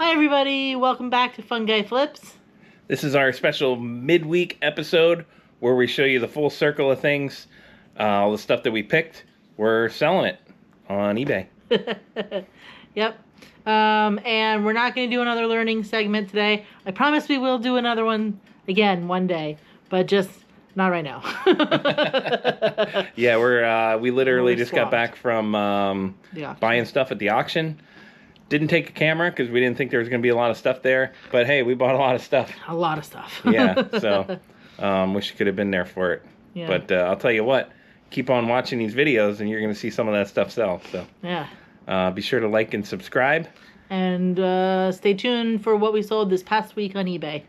Hi everybody, welcome back to Fun Guy Flips. This is our special midweek episode where we show you the full circle of things, all the stuff that we picked. We're selling it on eBay. Yep. And we're not going to do another learning segment today. I promise we will do another one again one day, but just not right now. Yeah, we literally just swamped. got back from buying stuff at the auction. Didn't take a camera because we didn't think there was going to be a lot of stuff there. But hey, we bought a lot of stuff. A lot of stuff. Yeah, so wish you could have been there for it. Yeah. But I'll tell you what, keep on watching these videos and you're going to see some of that stuff sell. So yeah. Be sure to like and subscribe. And stay tuned for what we sold this past week on eBay.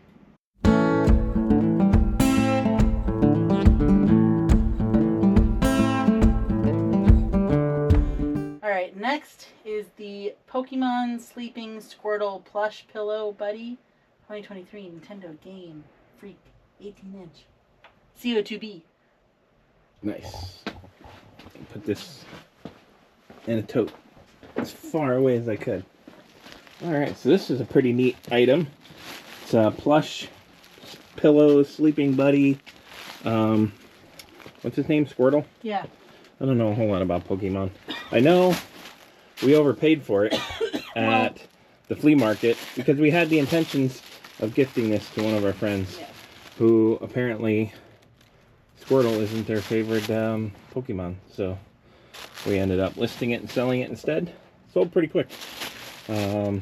Alright, next is the Pokemon Sleeping Squirtle Plush Pillow Buddy 2023 Nintendo Game Freak 18-inch CO2B. Nice. Put this in a tote as far away as I could. Alright, so this is a pretty neat item. It's a plush pillow sleeping buddy. What's his name? Squirtle? Yeah. I don't know a whole lot about Pokemon. I know we overpaid for it at the flea market because we had the intentions of gifting this to one of our friends who apparently Squirtle isn't their favorite Pokemon. So we ended up listing it and selling it instead. Sold pretty quick. How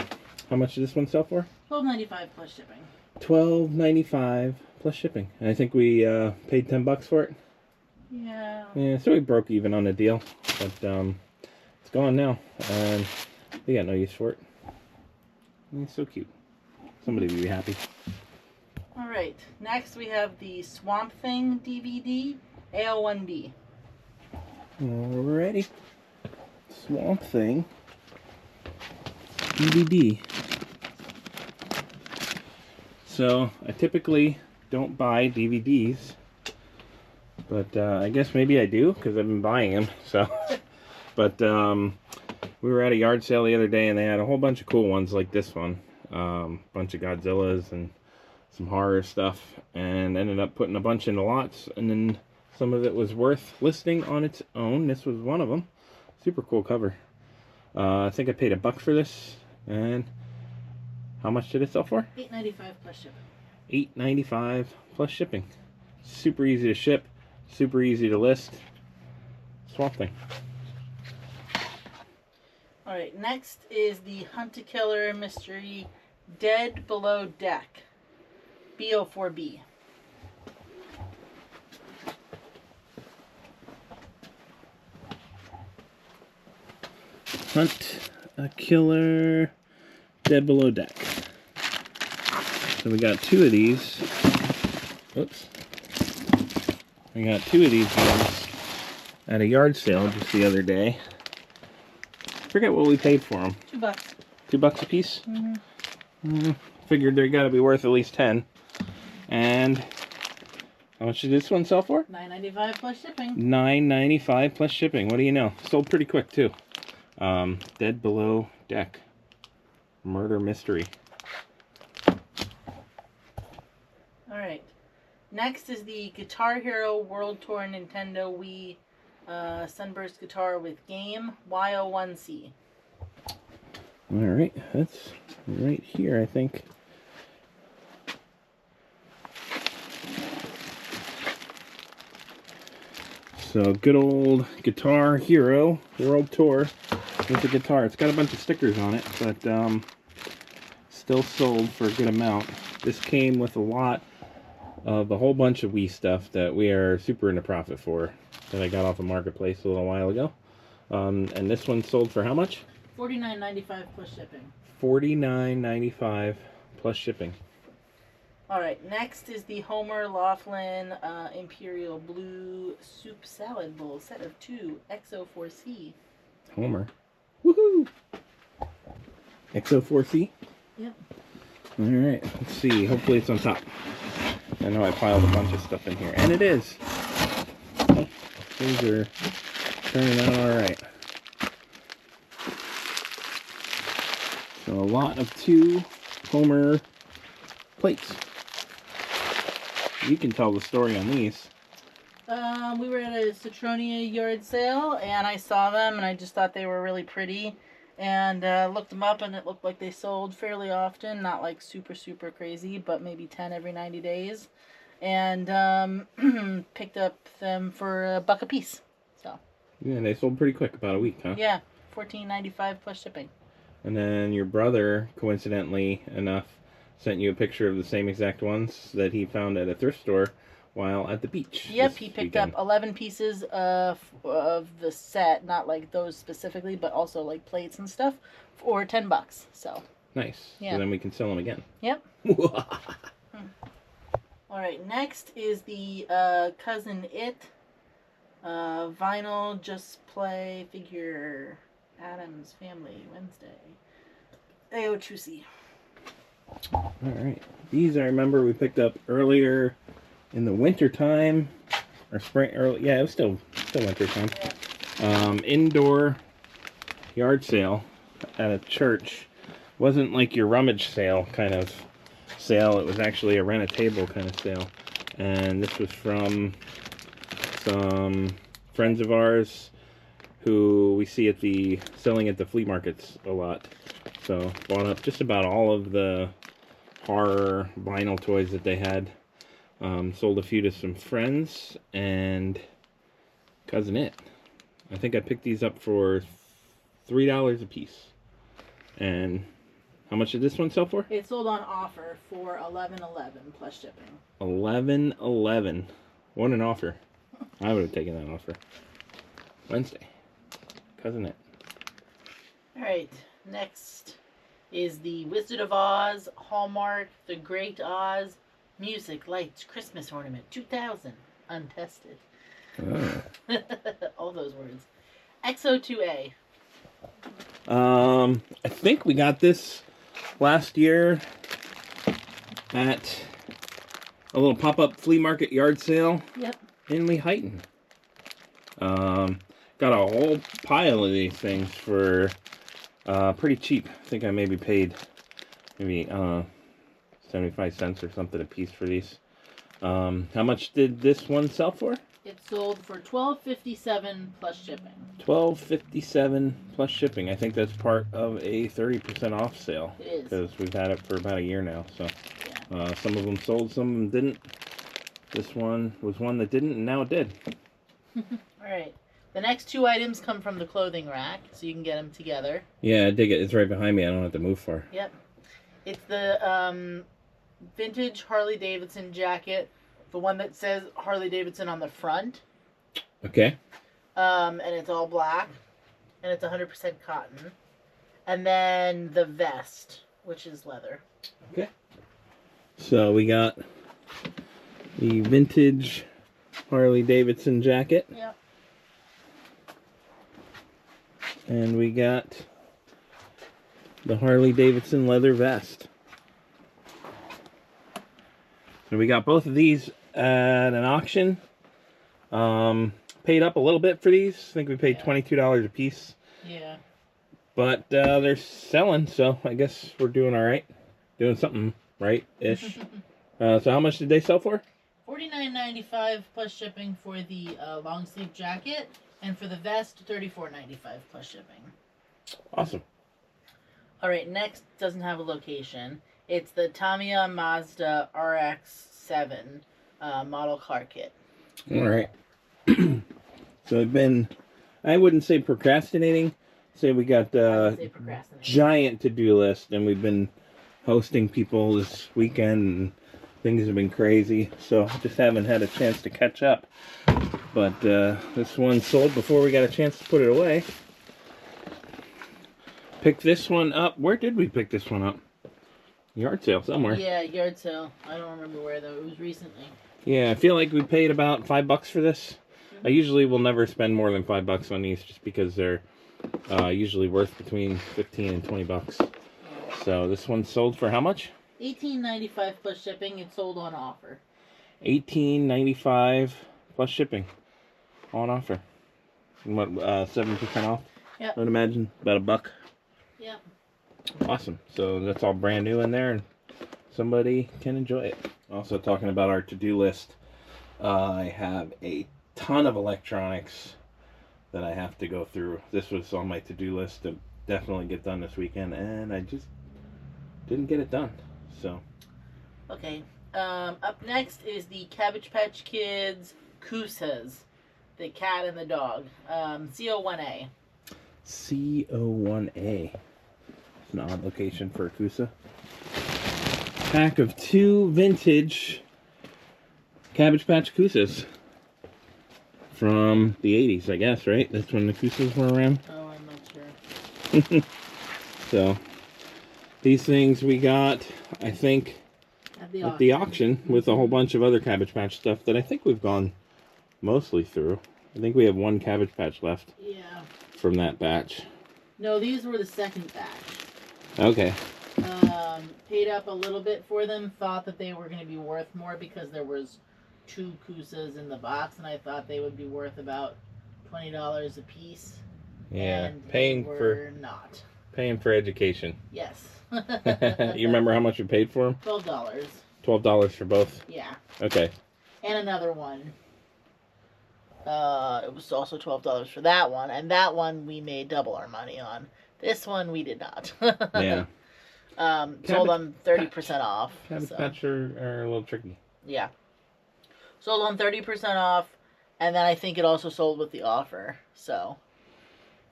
much did this one sell for? $12.95 plus shipping. $12.95 plus shipping. And I think we paid $10 for it. Yeah. Yeah, so we broke even on the deal, but it's gone now, and we got no use for it. It's so cute. Somebody would be happy. All right. Next, we have the Swamp Thing DVD AL1B. Alrighty. Swamp Thing DVD. So I typically don't buy DVDs. But I guess maybe I do because I've been buying them. So, but we were at a yard sale the other day and they had a whole bunch of cool ones like this one, bunch of Godzillas and some horror stuff, and ended up putting a bunch into lots. And then some of it was worth listing on its own. This was one of them. Super cool cover. I think I paid $1 for this. And how much did it sell for? $8.95 plus shipping. $8.95 plus shipping. Super easy to ship. Super easy to list. Swamp Thing. Alright, next is the Hunt-A-Killer Mystery Dead Below Deck BO4B. Hunt-A-Killer Dead Below Deck. So we got two of these. Oops. We got two of these ones at a yard sale just the other day. Forget what we paid for them. $2. $2 a piece? Mm-hmm. Figured they got to be worth at least 10. And how much did this one sell for? $9.95 plus shipping. $9.95 plus shipping. What do you know? Sold pretty quick too. Dead Below Deck. Murder mystery. Alright. Next is the Guitar Hero World Tour Nintendo Wii Sunburst guitar with game Y01C. Alright, that's right here, I think. So, good old Guitar Hero World Tour with the guitar. It's got a bunch of stickers on it, but still sold for a good amount. This came with a lot of a whole bunch of Wii stuff that we are super into profit for that I got off of Marketplace a little while ago. And this one sold for how much? $49.95 plus shipping. $49.95 plus shipping. Alright, next is the Homer Laughlin Imperial Blue Soup Salad Bowl set of 2 XO4C. Homer. Woohoo! XO4C? Yep. Alright, let's see. Hopefully it's on top. I know I piled a bunch of stuff in here. And it is. Oh, things are turning out alright. So a lot of 2 Homer plates. You can tell the story on these. We were at a Citronia yard sale, and I saw them, and I just thought they were really pretty, and looked them up, and it looked like they sold fairly often, not like super, super crazy, but maybe 10 every 90 days, and picked up them for $1 a piece. So. Yeah, they sold pretty quick, about a week, huh? Yeah, $14.95 plus shipping. And then your brother, coincidentally enough, sent you a picture of the same exact ones that he found at a thrift store while at the beach. Yep, he picked up 11 pieces of the set, not like those specifically, but also like plates and stuff, for $10. So nice. Yeah. So then we can sell them again. Yep. All right. Next is the Cousin It vinyl Just Play figure Adams Family Wednesday. Ayo Chusi. All right. These I remember we picked up earlier in the winter time or spring. Early, yeah, it was still winter time. Yeah. Indoor yard sale at a church. Wasn't like your rummage sale kind of sale. It was actually a rent a table kind of sale. And this was from some friends of ours who we see selling at the flea markets a lot. So bought up just about all of the horror vinyl toys that they had. Sold a few to some friends and Cousin It. I think I picked these up for $3 a piece. And how much did this one sell for? It sold on offer for $11.11 plus shipping. $11.11. What an offer! I would have taken that offer. Wednesday, Cousin It. All right, next is the Wizard of Oz Hallmark The Great Oz Music Lights Christmas Ornament 2000 untested. Oh. All those words. XO2A. I think we got this last year at a little pop-up flea market yard sale. Yep. In Lehighton. Got a whole pile of these things for pretty cheap. I think I maybe paid 75 cents or something a piece for these. How much did this one sell for? It sold for $12.57 plus shipping. $12.57 plus shipping. I think that's part of a 30% off sale. It is. Because we've had it for about a year now. So Yeah. some of them sold, some of them didn't. This one was one that didn't, and now it did. All right. The next 2 items come from the clothing rack, so you can get them together. Yeah, I dig it. It's right behind me. I don't have to move far. Yep. It's the vintage Harley Davidson jacket, the one that says Harley Davidson on the front. Okay. And it's all black, and it's 100% cotton. And then the vest, which is leather. Okay. So we got the vintage Harley Davidson jacket. Yep. And we got the Harley Davidson leather vest. And we got both of these at an auction. Paid up a little bit for these. I think we paid $22 a piece. Yeah. But they're selling, so I guess we're doing all right. Doing something right-ish. So how much did they sell for? $49.95 plus shipping for the long sleeve jacket, and for the vest, $34.95 plus shipping. Awesome. All right, next doesn't have a location. It's the Tamiya Mazda RX-7 model car kit. All right. So I've been, I wouldn't say procrastinating. Say we got giant to-do list, and we've been hosting people this weekend, and things have been crazy, so just haven't had a chance to catch up. But this one sold before we got a chance to put it away. Picked this one up. Where did we pick this one up? Yard sale somewhere. Yeah, yard sale. I don't remember where though. It was recently. Yeah, I feel like we paid about $5 for this. I usually will never spend more than $5 on these, just because they're usually worth between 15 and 20 bucks. So this one sold for how much? $18.95 plus shipping. It sold on offer. $18.95 plus shipping on offer. And what, 7% off? Yep. I would imagine about $1. Yep. Awesome. So that's all brand new in there, and somebody can enjoy it. Also, talking about our to-do list, I have a ton of electronics that I have to go through. This was on my to-do list to definitely get done this weekend, and I just didn't get it done. So, Okay. Up next is the Cabbage Patch Kids Koosas, the cat and the dog. CO1A. CO1A. It's an odd location for a Koosa. Pack of 2 vintage Cabbage Patch Koosas from the 80s, I guess, right? That's when the Koosas were around. Oh, I'm not sure. So, these things we got, I think, at the auction with a whole bunch of other Cabbage Patch stuff that I think we've gone mostly through. I think we have 1 Cabbage Patch left. Yeah. From that batch. No, these were the second batch. Okay. Paid up a little bit for them. Thought that they were going to be worth more because there was 2 Koosas in the box, and I thought they would be worth about $20 a piece. Yeah, and paying for education. Yes. You remember how much you paid for them? $12. $12 for both. Yeah. Okay. And another one. It was also $12 for that one, and that one we made double our money on. This one we did not. Yeah. Sold on 30% off. Cabbage Patch are a little tricky. Yeah. Sold on 30% off, and then I think it also sold with the offer. So.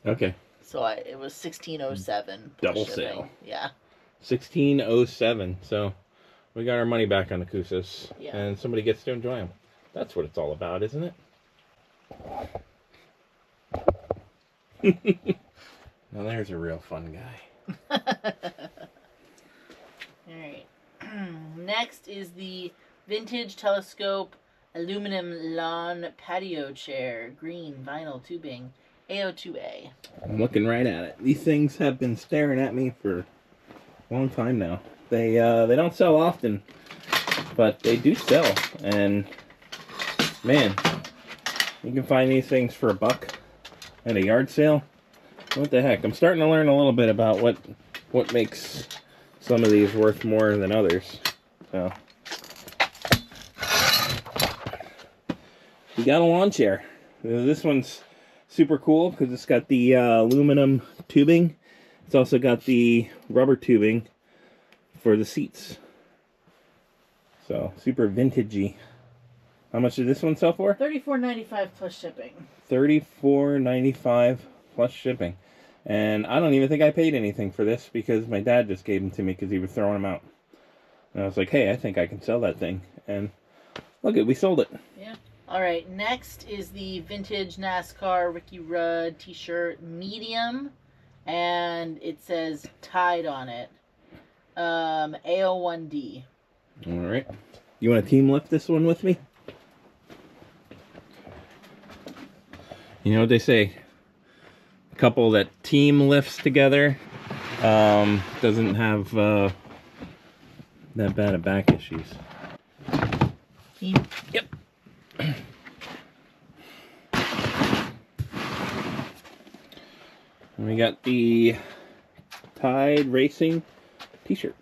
Okay. So it was $16.07. Double shipping. sale. Yeah. $16.07. So we got our money back on the Koosas, yeah. and somebody gets to enjoy them. That's what it's all about, isn't it? Now there's a real fun guy. Alright. Next is the vintage telescope aluminum lawn patio chair, green vinyl tubing, AO2A. I'm looking right at it. These things have been staring at me for a long time now. They don't sell often, but they do sell, and man, you can find these things for $1 at a yard sale. What the heck? I'm starting to learn a little bit about what makes some of these worth more than others. So, we got a lawn chair. This one's super cool because it's got the aluminum tubing. It's also got the rubber tubing for the seats. So, super vintagey. How much did this one sell for? $34.95 plus shipping. $34.95 plus shipping. And I don't even think I paid anything for this because my dad just gave them to me because he was throwing them out. And I was like, hey, I think I can sell that thing. And look, we sold it. Yeah. All right, next is the vintage NASCAR Ricky Rudd t-shirt, medium, and it says Tide on it. AO1D. All right. You want to team lift this one with me? You know what they say? A couple that team lifts together doesn't have that bad of back issues. Team? Yep. And we got the Tide Racing t-shirt,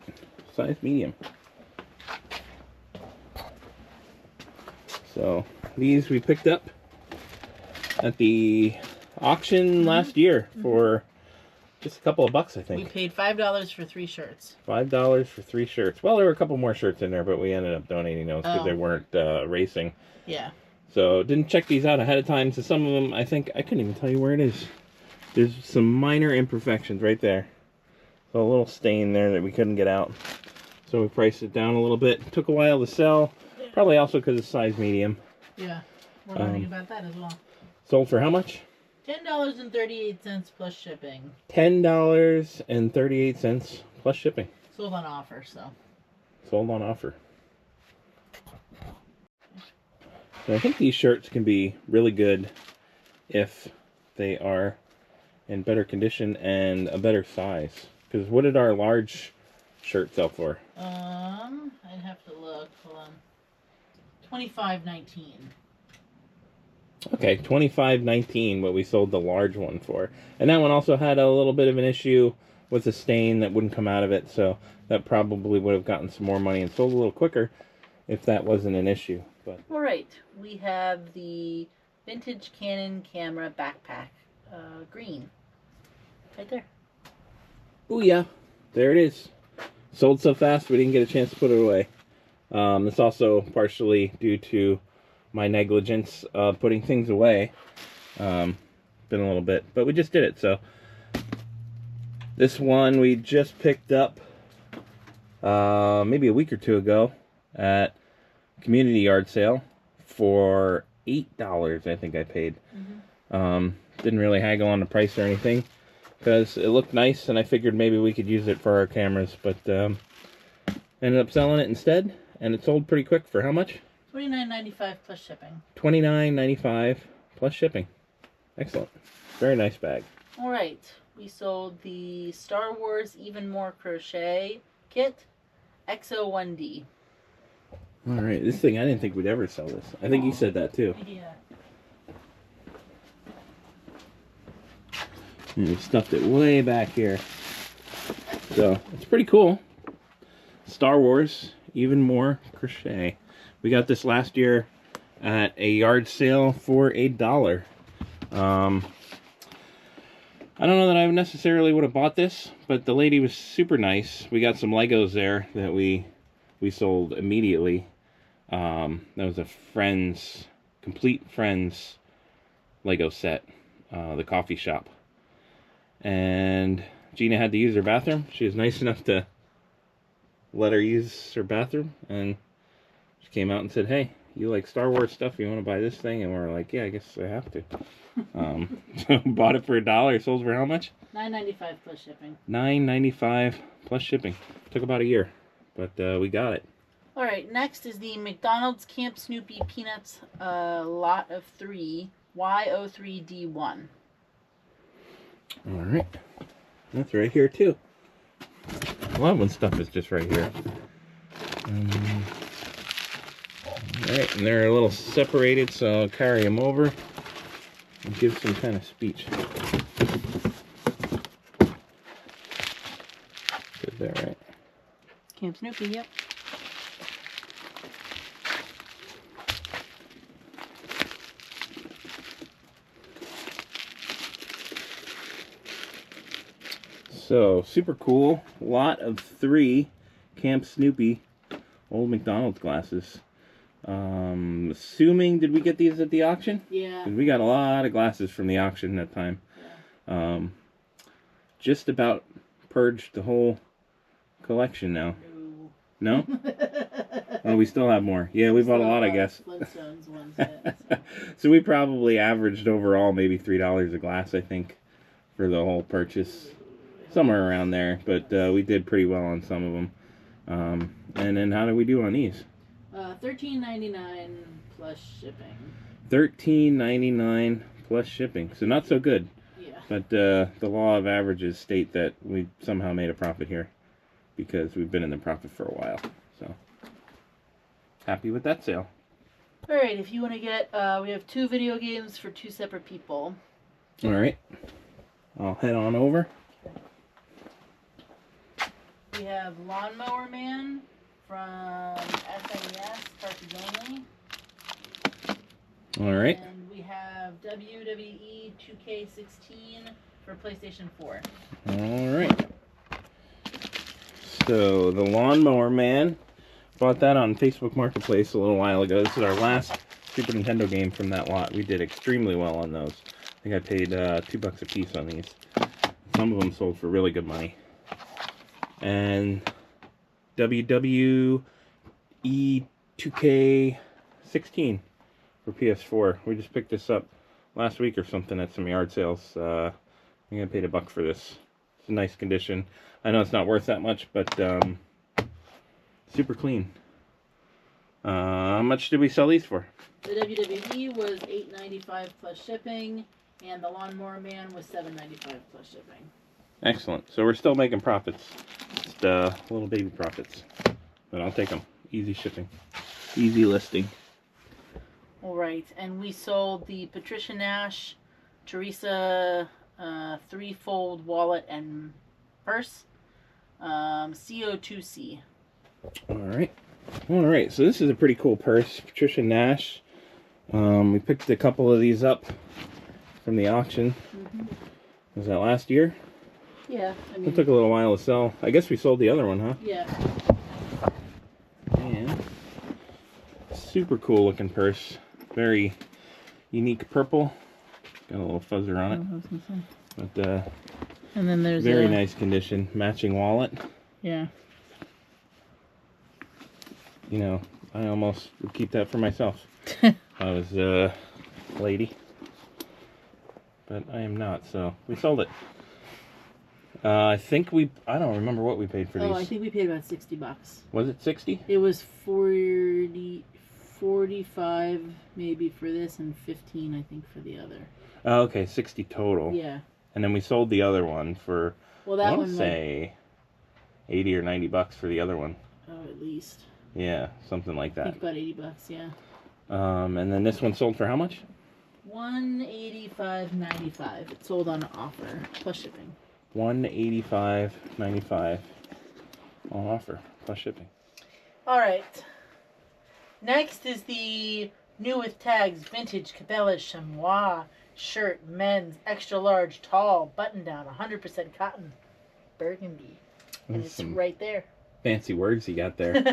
size medium. So these we picked up at the auction last year for just a couple of bucks, I think. We paid $5 for 3 shirts. $5 for 3 shirts. Well, there were a couple more shirts in there, but we ended up donating those because they weren't racing. Yeah. So didn't check these out ahead of time. So some of them, I think, I couldn't even tell you where it is. There's some minor imperfections right there. So a little stain there that we couldn't get out. So we priced it down a little bit. It took a while to sell. Yeah. Probably also because it's size medium. Yeah. We're learning about that as well. Sold for how much? $10.38 plus shipping. $10.38 plus shipping. Sold on offer, so. Sold on offer. So I think these shirts can be really good if they are in better condition and a better size. Because what did our large shirt sell for? I'd have to look. Hold on. $25.19. Okay, $25.19 what we sold the large one for. And that one also had a little bit of an issue with a stain that wouldn't come out of it, so that probably would have gotten some more money and sold a little quicker if that wasn't an issue. But all right, we have the vintage Canon camera backpack, green, right there. oh yeah, there it is. Sold so fast we didn't get a chance to put it away. It's also partially due to my negligence of putting things away. Been a little bit, but we just did it. So this one we just picked up maybe a week or two ago at community yard sale for $8. I think I paid. Didn't really haggle on the price or anything because it looked nice, and I figured maybe we could use it for our cameras, but ended up selling it instead, and it sold pretty quick. For how much? $29.95 plus shipping. $29.95 plus shipping. Excellent. Very nice bag. All right, we sold the Star Wars Even More Crochet Kit XO1D. All right, this thing, I didn't think we'd ever sell this. I think you said that too. Yeah. And we stuffed it way back here. So, it's pretty cool. Star Wars Even More Crochet. We got this last year at a yard sale for $1. I don't know that I necessarily would have bought this, but the lady was super nice. We got some Legos there that we sold immediately. That was a complete Friends Lego set, the coffee shop. And Gina had to use her bathroom. She was nice enough to let her use her bathroom, and she came out and said, "Hey, you like Star Wars stuff? You want to buy this thing?" And we're like, "Yeah, I guess I have to." So bought it for $1. Sold for how much? $9.95 plus shipping. $9.95 plus shipping. Took about a year, but we got it. All right, next is the McDonald's Camp Snoopy Peanuts lot of 3 Y03D1. All right, that's right here too. A lot of stuff is just right here. All right, and they're a little separated, so I'll carry them over and give some kind of speech. Good there, right? Camp Snoopy, yep. So, super cool. Lot of 3 Camp Snoopy old McDonald's glasses. Assuming, did we get these at the auction? Yeah. 'Cause we got a lot of glasses from the auction that time. Yeah. Just about purged the whole collection now. No? Oh, we still have more. Yeah, we bought a lot, I guess. Flintstones ones. Yeah, so. So we probably averaged overall maybe $3 a glass, I think, for the whole purchase. Somewhere around there, but we did pretty well on some of them. And then how did we do on these? $13.99 plus shipping. $13.99 plus shipping. So not so good. Yeah. But the law of averages state that we somehow made a profit here because we've been in the profit for a while. So happy with that sale. All right, if you want to get, we have 2 video games for 2 separate people. All right. I'll head on over. We have Lawnmower Man from SNES, cartridge only. All right. And we have WWE 2K16 for PlayStation 4. All right. So the Lawnmower Man, bought that on Facebook Marketplace a little while ago. This is our last Super Nintendo game from that lot. We did extremely well on those. I think I paid $2 a piece on these. Some of them sold for really good money. And WWE 2K16 for PS4. We just picked this up last week or something at some yard sales. I think I paid $1 for this. It's in nice condition. I know it's not worth that much, but super clean. How much did we sell these for? The WWE was $8.95 plus shipping, and the Lawnmower Man was $7.95 plus shipping. Excellent. So we're still making profits. Just little baby profits. But I'll take them. Easy shipping. Easy listing. All right, and we sold the Patricia Nash Teresa 3-fold wallet and purse. CO2C. All right. So this is a pretty cool purse, Patricia Nash. We picked a couple of these up from the auction. Was that last year? Yeah. I mean, It took a little while to sell. I guess we sold the other one, huh? Yeah. And super cool looking purse. Very unique purple. Got a little fuzzer on it. But and then there's very nice condition. Matching wallet. Yeah. You know, I almost would keep that for myself. I was a lady. But I am not, so we sold it. I don't remember what we paid for these. Oh, I think we paid about $60. Was it 60? It was 45 maybe for this and 15 I think for the other. Oh, okay, 60 total. Yeah. And then we sold the other one for, well, that I want one to say, 80 or 90 bucks for the other one. Oh, at least. Yeah, something like that. I think about 80 bucks, yeah. And then this one sold for how much? $185.95. It sold on offer plus shipping. $185.95 on offer plus shipping. All right. Next is the new with tags vintage Cabela chamois shirt, men's extra large, tall, button down, 100% cotton, burgundy, and it's right there. Fancy words you got there.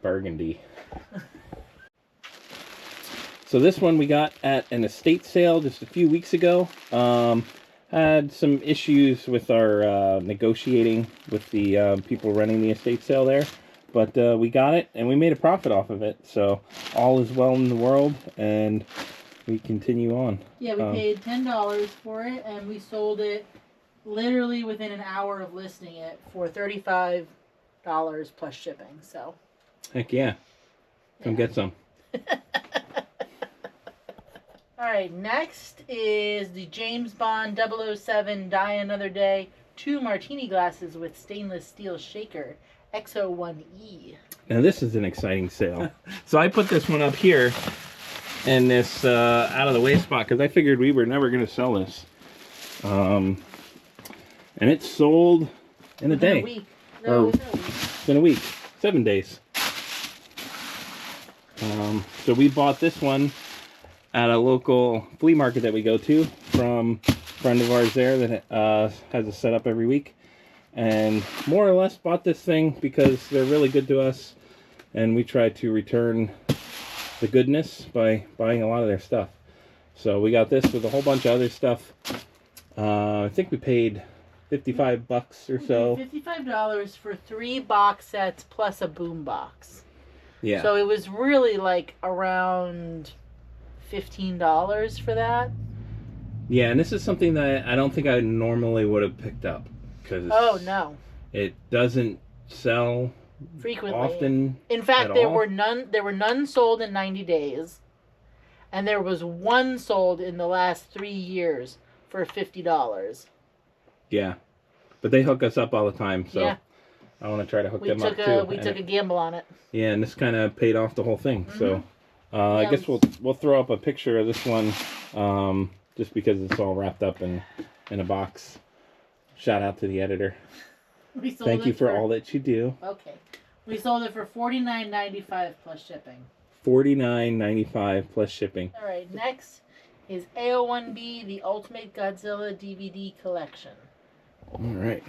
Burgundy. So this one we got at an estate sale just a few weeks ago. Had some issues with our negotiating with the people running the estate sale there. But we got it, and we made a profit off of it. So all is well in the world, and we continue on. Yeah, we paid $10 for it, and we sold it literally within an hour of listing it for $35 plus shipping. So. Heck yeah. Come get some. All right, next is the James Bond 007 Die Another Day 2 martini glasses with stainless steel shaker, XO1E. Now this is an exciting sale. So I put this one up here in this out of the way spot because I figured we were never going to sell this. And it sold in a day. A week. No, it's been a week. 7 days. So we bought this one at a local flea market that we go to from a friend of ours there that has a setup every week. And more or less bought this thing because they're really good to us. And we try to return the goodness by buying a lot of their stuff. So we got this with a whole bunch of other stuff. I think we paid 55 bucks or so. $55 for 3 box sets plus a boom box. Yeah. So it was really like around $15 for that. Yeah, and this is something that I don't think I normally would have picked up because no, it doesn't sell frequently. Often. In fact, there were none sold in 90 days, and there was one sold in the last 3 years for $50. Yeah, but they hook us up all the time, so yeah. I want to try to hook them up too. We took a gamble on it. Yeah, and this kind of paid off the whole thing. So I guess we'll throw up a picture of this one, just because it's all wrapped up in a box. Shout out to the editor. Thank you for all that you do. Okay, we sold it for $49.95 plus shipping. $49.95 plus shipping. All right, next is AO1B, the Ultimate Godzilla DVD Collection. All right.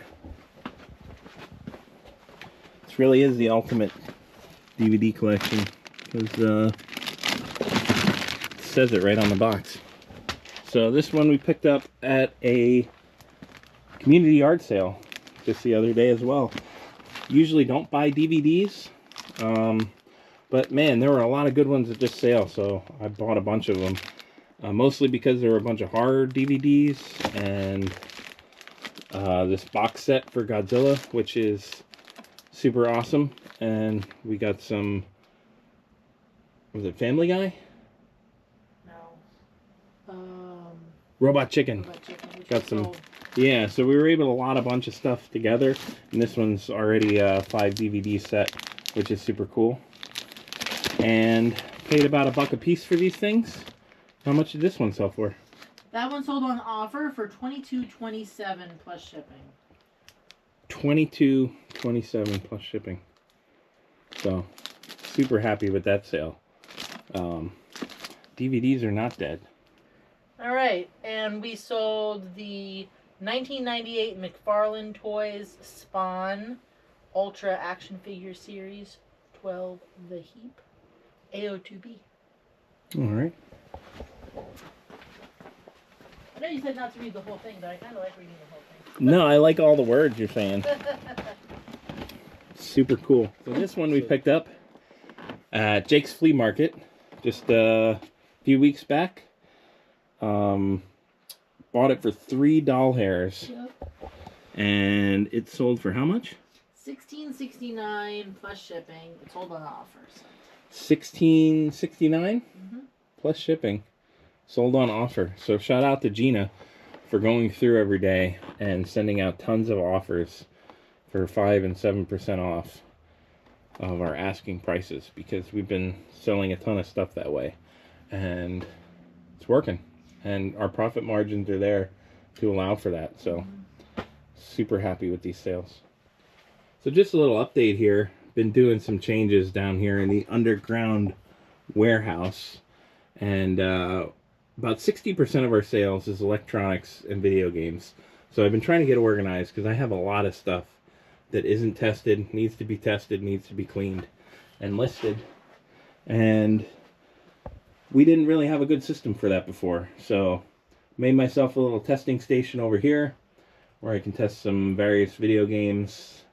This really is the ultimate DVD collection because it says it right on the box. So this one we picked up at a community yard sale just the other day as well. Usually don't buy DVDs, but man, there were a lot of good ones at this sale, so I bought a bunch of them. Mostly because there were a bunch of horror DVDs and this box set for Godzilla, which is super awesome. And we got some, was it Family Guy? No. Robot Chicken. Got some. Yeah, so we were able to lot a bunch of stuff together, and this one's already a 5 DVD set, which is super cool. And paid about $1 a piece for these things. How much did this one sell for? That one sold on offer for $22.27 plus shipping. $22.27 plus shipping. So super happy with that sale. DVDs are not dead. All right, and we sold the 1998 McFarlane Toys Spawn Ultra Action Figure Series 12 The Heap AO2B. All right. I know you said not to read the whole thing, but I kind of like reading the whole thing. No, I like all the words you're saying. Super cool. So this one we picked up at Jake's Flea Market just a few weeks back. Bought it for 3 doll hairs. Yep. And it sold for how much? $16.69 plus shipping. It's sold on offer. So. $16.69 plus shipping. Sold on offer. So shout out to Gina for going through every day and sending out tons of offers for 5 and 7% off of our asking prices, because we've been selling a ton of stuff that way and it's working, and our profit margins are there to allow for that. So super happy with these sales. So just a little update here. Been doing some changes down here in the underground warehouse, and about 60% of our sales is electronics and video games. So I've been trying to get organized because I have a lot of stuff that isn't tested, needs to be tested, needs to be cleaned and listed. And we didn't really have a good system for that before. So made myself a little testing station over here where I can test some various video games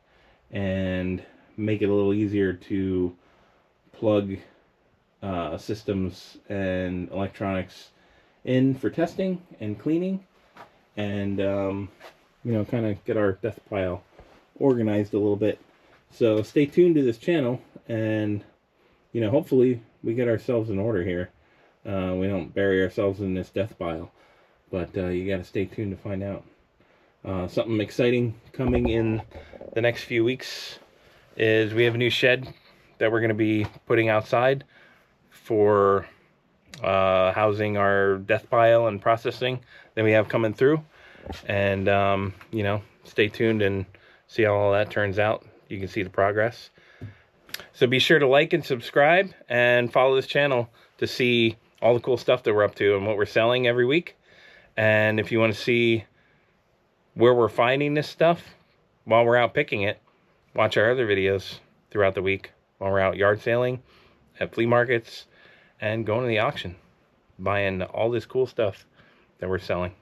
and make it a little easier to plug systems and electronics in for testing and cleaning, and you know, kind of get our death pile organized a little bit. So stay tuned to this channel, and you know, hopefully we get ourselves in order here. We don't bury ourselves in this death pile, but you got to stay tuned to find out. Something exciting coming in the next few weeks is we have a new shed that we're going to be putting outside for housing our death pile and processing that we have coming through. And you know, stay tuned and see how all that turns out. You can see the progress. So be sure to like and subscribe and follow this channel to see all the cool stuff that we're up to and what we're selling every week. And if you want to see where we're finding this stuff while we're out picking it, watch our other videos throughout the week while we're out yard sailing, at flea markets, and going to the auction, buying all this cool stuff that we're selling.